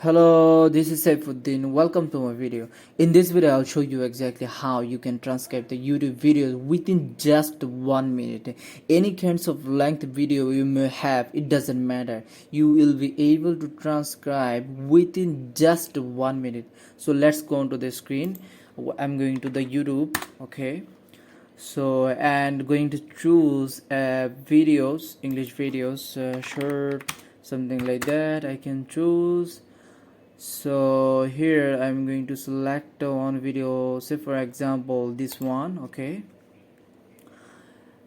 Hello, this is Saifuddin. Welcome to my video. In this video, I'll show you exactly how you can transcribe the YouTube videos within just 1 minute. Any kinds of length video you may have, it doesn't matter. You will be able to transcribe within just 1 minute. So let's go onto the screen. I'm going to the YouTube, okay? So and going to choose videos, English videos, short, something like that. I can choose. So here I'm going to select one video, say for example this one, okay?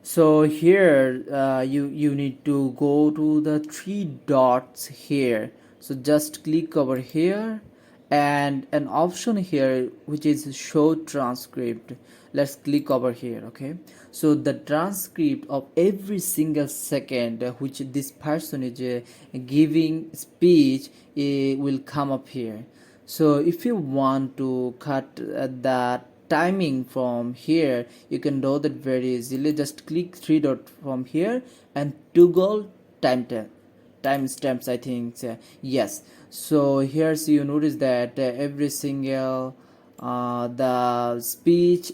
So here you need to go to the three dots here. So just click over here and an option here which is show transcript. Let's click over here, okay? So the transcript of every single second which this person is giving speech will come up here. So if you want to cut that timing from here, you can do that very easily. Just click three dot from here and toggle timestamps, I think. Yes, so here so you notice that every single the speech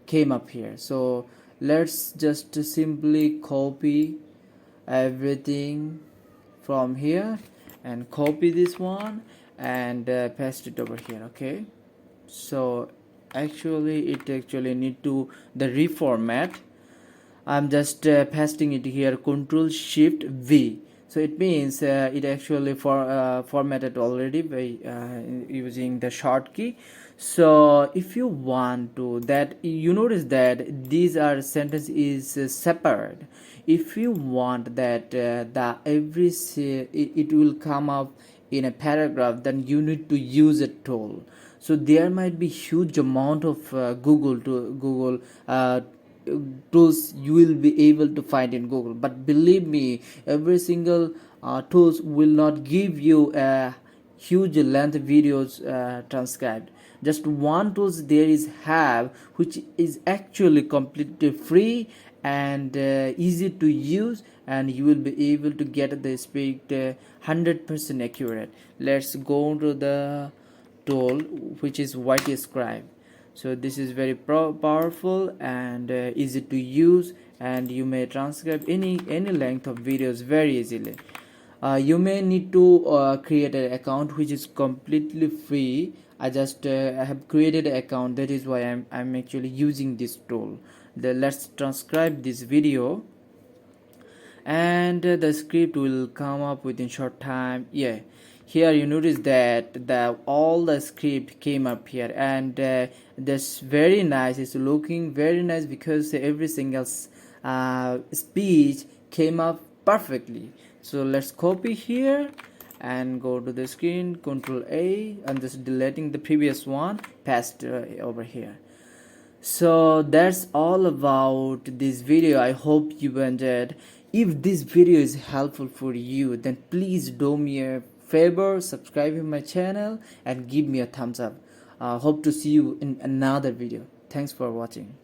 came up here. So let's just simply copy everything from here and copy this one and paste it over here, okay? So actually it actually need to the reformat. I'm just pasting it here, Control Shift V. So it means it actually formatted already by using the short key. So if you want to that, you notice that these are sentence is separate. If you want that the every it will come up in a paragraph, then you need to use a tool. So there might be huge amount of Google tools you will be able to find in Google, but believe me, every single tools will not give you a huge length videos transcribed. Just one tools there is have which is actually completely free and easy to use, and you will be able to get the speed 100% accurate. Let's go to the tool which is Scribe. So this is very powerful and easy to use, and you may transcribe any length of videos very easily. You may need to create an account which is completely free. I just have created an account, that is why I'm actually using this tool. Let's transcribe this video and the script will come up within short time. Yeah, here you notice that all the script came up here, and that's very nice. It's looking very nice because every single speech came up perfectly. So let's copy here and go to the screen, Control A, and just deleting the previous one, paste over here. So that's all about this video. I hope you enjoyed. If this video is helpful for you, then please do me a favor, subscribe to my channel and give me a thumbs up. Hope to see you in another video. Thanks for watching.